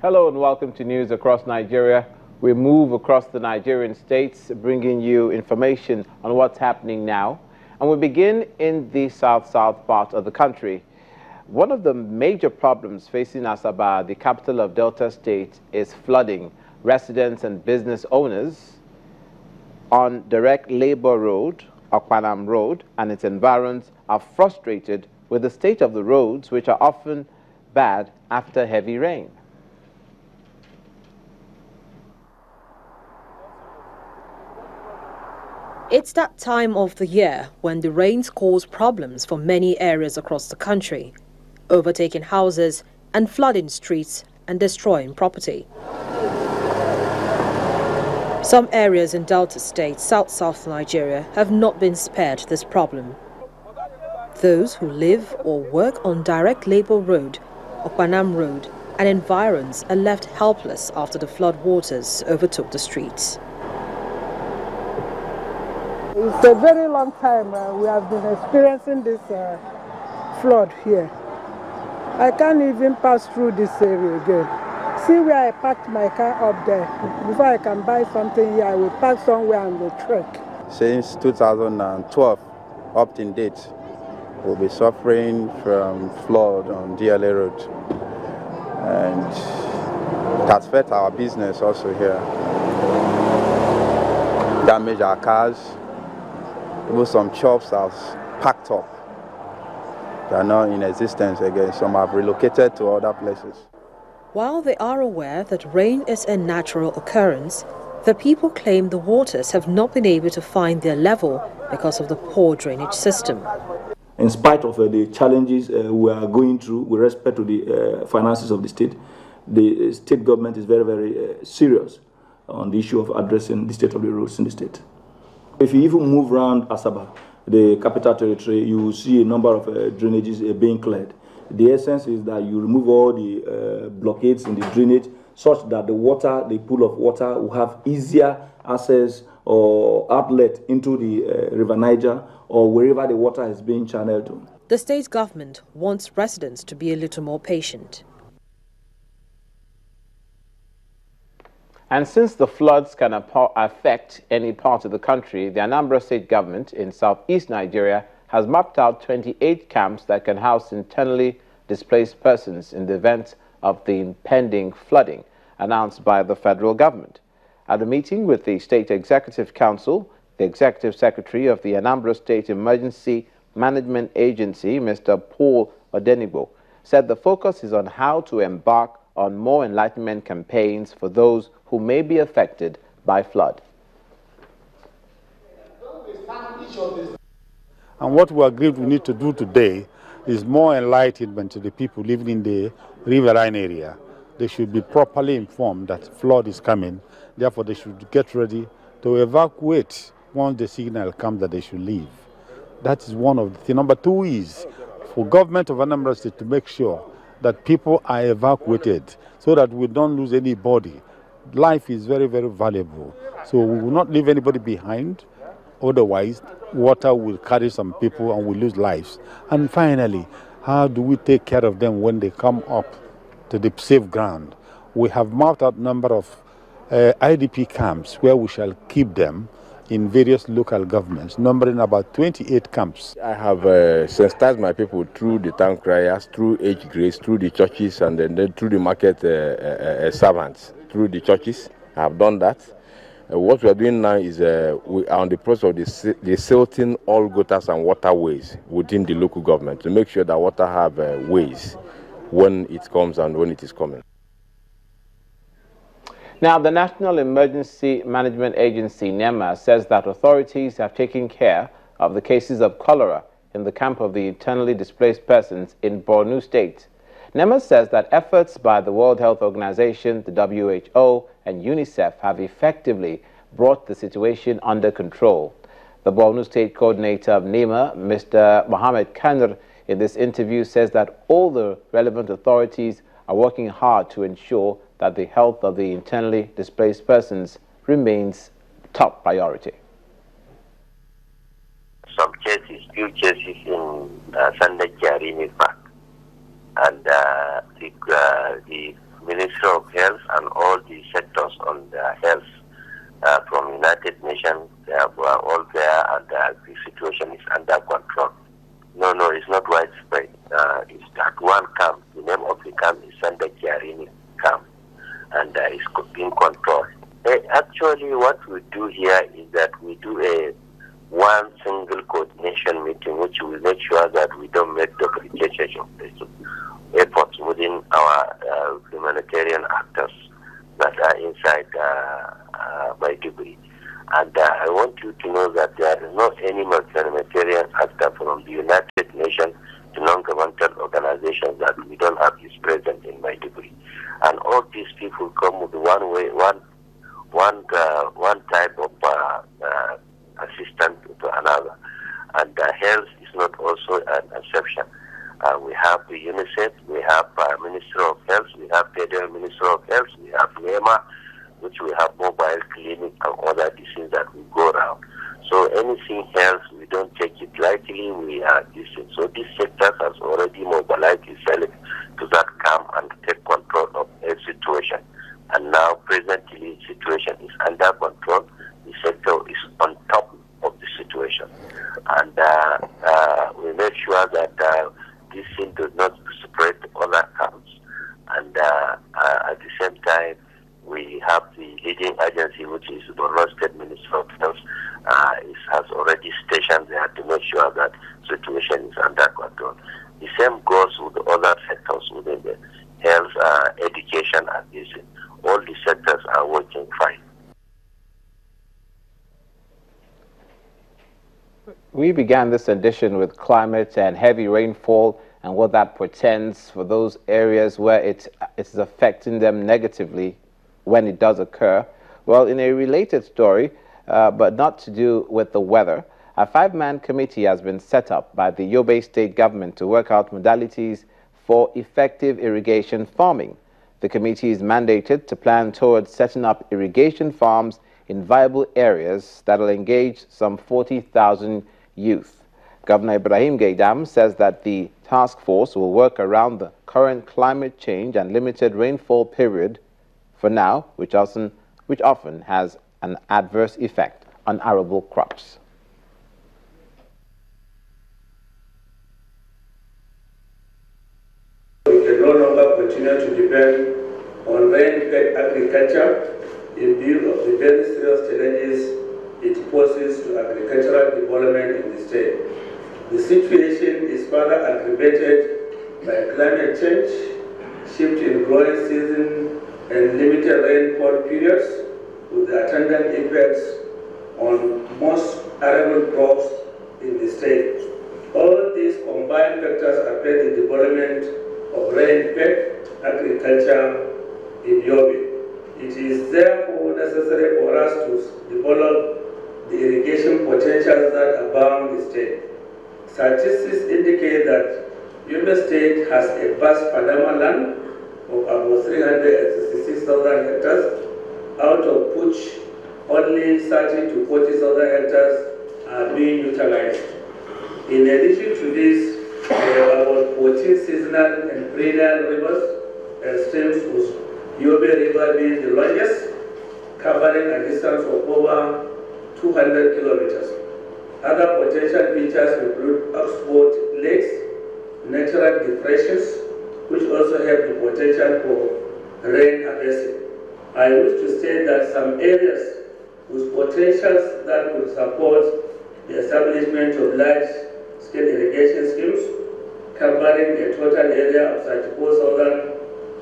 Hello and welcome to News Across Nigeria. We move across the Nigerian states, bringing you information on what's happening now. And we begin in the south-south part of the country. One of the major problems facing Asaba, the capital of Delta State, is flooding. Residents and business owners on Direct Labour Road, Okpanam Road, and its environs are frustrated with the state of the roads, which are often bad after heavy rain. It's that time of the year when the rains cause problems for many areas across the country, overtaking houses and flooding streets and destroying property. Some areas in Delta State, south Nigeria, have not been spared this problem. Those who live or work on Direct Labour Road, Okpanam Road, and environs are left helpless after the flood waters overtook the streets. It's a very long time we have been experiencing this flood here. I can't even pass through this area again. See where I parked my car up there. Before I can buy something here, I will park somewhere on the track. Since 2012, up to date, we'll be suffering from flood on DLA Road. And it has affected our business also here. Damaged our cars. Even some shops have packed up. They are not in existence again. Some have relocated to other places. While they are aware that rain is a natural occurrence, the people claim the waters have not been able to find their level because of the poor drainage system. In spite of the challenges we are going through with respect to the finances of the state government is very, very serious on the issue of addressing the state of the roads in the state. If you even move around Asaba, the capital territory, you will see a number of drainages being cleared. The essence is that you remove all the blockades in the drainage such that the water, the pool of water, will have easier access or outlet into the River Niger or wherever the water is being channeled to. The state government wants residents to be a little more patient. And since the floods can affect any part of the country, the Anambra State government in southeast Nigeria has mapped out 28 camps that can house internally displaced persons in the event of the impending flooding announced by the federal government. At a meeting with the State Executive Council, the Executive Secretary of the Anambra State Emergency Management Agency, Mr. Paul Odenigbo, said the focus is on how to embark on more enlightenment campaigns for those who may be affected by flood. And what we agreed we need to do today is more enlightenment to the people living in the riverine area. They should be properly informed that flood is coming. Therefore, they should get ready to evacuate once the signal comes that they should leave. That is one of the things. Number two is for government of Anambra State to make sure that people are evacuated so that we don't lose anybody. Life is very, very valuable. So we will not leave anybody behind. Otherwise, water will carry some people and we lose lives. And finally, how do we take care of them when they come up to the safe ground? We have marked out a number of IDP camps where we shall keep them in various local governments, numbering about 28 camps. I have sensitized my people through the town criers, through age grades, through the churches, and then through the market servants, through the churches. I have done that. What we are doing now is we are on the process of the silting all gutters and waterways within the local government to make sure that water have ways when it comes and when it is coming. Now, the National Emergency Management Agency, NEMA, says that authorities have taken care of the cases of cholera in the camp of the internally displaced persons in Borno State. NEMA says that efforts by the World Health Organization, the WHO, and UNICEF have effectively brought the situation under control. The Borno State coordinator of NEMA, Mr. Mohammed Kanr, in this interview says that all the relevant authorities are working hard to ensure that the health of the internally displaced persons remains top priority. Some cases, few cases in Sandajari Park, and the Ministry of Health and all the sectors on the health from United Nations, they were all there, and the situation is under control. No, it's not widespread. It's that one camp. The name of the camp is Sanda Kiarini camp, and it's being controlled. Actually, what we do here is that we do a one single coordination meeting, which will make sure that we don't make duplication of efforts within our humanitarian actors that are inside Maiduguri. And I want you to know that there is not any humanitarian actor from the United Nations to non-governmental organizations that we don't have is present in Maiduguri. And all these people come with one type of assistance to another. And health is not also an exception. We have the UNICEF, we have Ministry of Health, we have Federal Ministry of Health, we have NEMA, which we have mobile clinic and other diseases that we go around. So anything else, we don't take it lightly, we are distant. So this sector has already mobilized itself to that camp and take control of a situation. And now presently the situation is under control. The sector is on top of the situation. And we make sure that this thing does not spread to other camps. And at the same time, we have the leading agency, which is the Borno State Ministry of Health, has already stationed there to make sure that the situation is under control. The same goes with the other sectors within the health, education, and this. All the sectors are working fine. We began this edition with climate and heavy rainfall and what that portends for those areas where it is affecting them negatively when it does occur. Well, in a related story, but not to do with the weather, a 5-man committee has been set up by the Yobe State government to work out modalities for effective irrigation farming. The committee is mandated to plan towards setting up irrigation farms in viable areas that will engage some 40,000 youth. Governor Ibrahim Gaidam says that the task force will work around the current climate change and limited rainfall period for now, which often has an adverse effect on arable crops. We can no longer continue to depend on rain-fed agriculture in view of the very serious challenges it poses to agricultural development in the state. The situation is further aggravated by climate change, shift in growing season, and limited rainfall periods, with the attendant effects on most arable crops in the state. All these combined factors affect the development of rain-fed agriculture in Yobe. It is therefore necessary for us to develop the irrigation potentials that abound in the state. Statistics indicate that Yobe State has a vast Padama land of about 366,000 hectares, out of which only 30 to 40,000 hectares are being utilized. In addition to this, there are about 14 seasonal and perennial rivers and streams, with Yobe River being the largest, covering a distance of over 200 kilometers. Other potential features include export lakes, natural depressions, which also have the potential for rain harvesting. I wish to state that some areas with potentials that could support the establishment of large-scale irrigation schemes, covering a total area of 34,000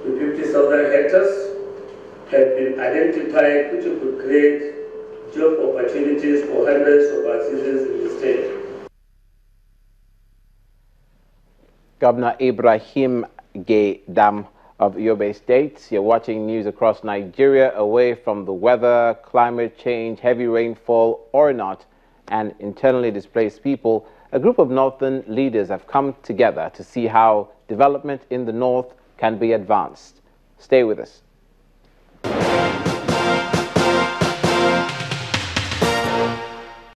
to 50,000 hectares, have been identified, which could create job opportunities for hundreds of our citizens in the state. Governor Ibrahim Gaidam of Yobe State. You're watching news across Nigeria, away from the weather, climate change, heavy rainfall or not, and internally displaced people. A group of northern leaders have come together to see how development in the north can be advanced. Stay with us.